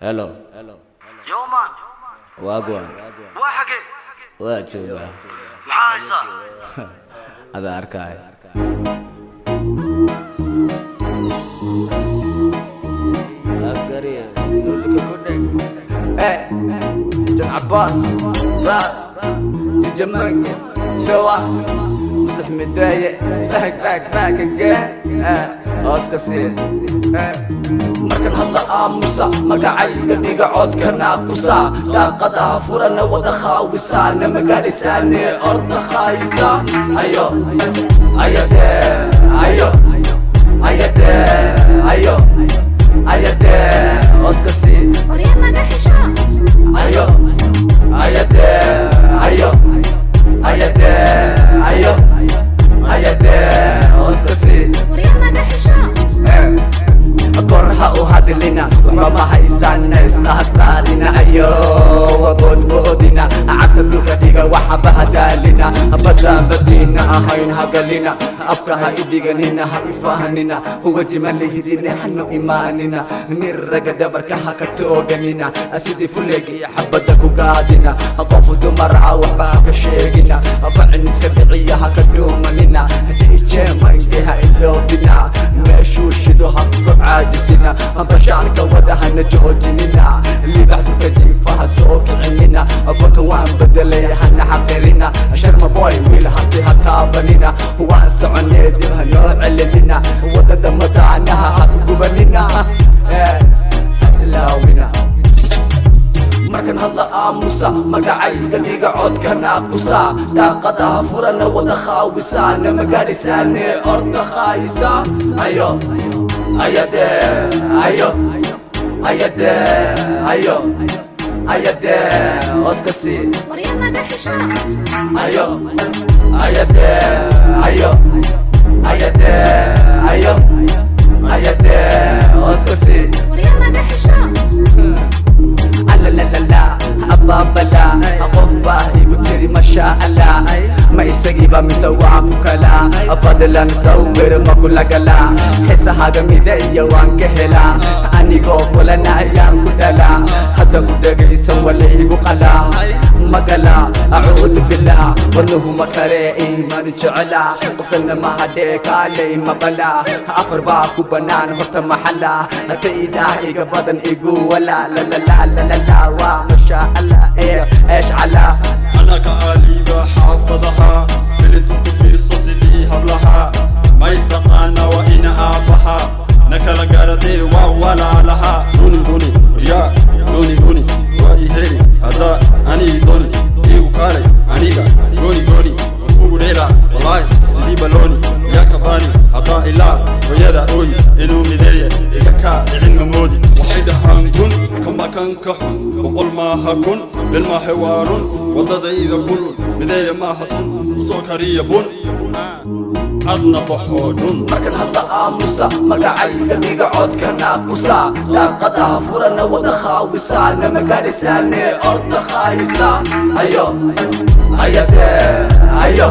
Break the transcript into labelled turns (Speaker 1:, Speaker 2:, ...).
Speaker 1: هلو
Speaker 2: يومان
Speaker 1: واقوى
Speaker 2: واحقي
Speaker 1: واجوبة
Speaker 2: محايصة
Speaker 1: هذا أركاي أقري نقول لك كودك إيه جن عباس راد الجمال سوا مصلح متضايق باك again أسكسيس markan hadla aamusa magacayga dhiga codkana qusa daaqadaha furana wada khaawisa nama gaadhisaane orda khaayisa ayo ayade ayo ayade ayo ayade oskasi ayo ayade ayo ayade ayo ayade oskasi korha u hadlina waxba ma haysana iska hadlaalina ayo waboodboodina caqliga dhiga waxba hadaalina abada badina ahayn hagalina afka ha idiganina ha ifahanina huwa jimalihidina hanu imaanina niraga dhabarka ha ka tooganina asidi fulegi xabada ku gaadina qofu dumar waxba ka sheegina afacin iska dhiciya ha ka dhuumanina jeema ingeha iloobina meeshuu shido ha ku caajisina ambashaalka wadahana joojinina libaxdu kadiifaha soo kicinina afanka waan bedelay hana xaqirina sharma boy wiil hadii ha taabanina waan soconee dib ha noo celinina wadada mataanaha ha ku gubanina islaawina markan hadla aamusa magacayga dhiga codkana qusa daaqadaha furana wada khaawisa nama gaadhisaane orda khaayisa ayo ayade ayo ayade ayo ayade oskasi ayo ayade ayo ayade ayo ayade oskasi لا لا لا لا أبابلا أقف باهي بكري ما شاء الله ما يسقيبا مسوى فكلا أفضل نسوير ما كل قلا حس هذا ميديا وانكهلا أني قف ولا نايام كدلا حتى كدق يسوى اللي قلا مقلا أعوذ بالله والله مكري إيمان جعلا قفلنا ما هديك علي ما بلا أفر باكو بنان هرت محلا تيدا إيقا بدن إيقو ولا لا لا لا لا لا لا وما شاء الله إيش على
Speaker 3: أنا كأليبة حافظها فلتك في الصصلي هبلها ما يتقانا وإن آبها نكلا قردي وولا لها دوني يا دوني وإيهيري هذا أني دوني إيو كاري أنيقا دوني وريلا والله سليبا لوني يا كباني هذا إلا ويدا روي إنو مذية إيكا علم مودي وحيدها نكون كما كان كحن وقل ما هكون بالما حوار وضد إذا كل مذية ما حسن سكرية بون أدنى بحودون
Speaker 1: markan hadla aamusa magacayga dhiga codkana qusa daaqadaha furana wada khaawisa nama gaadhisaane orda khaayisa ayo ayade ayo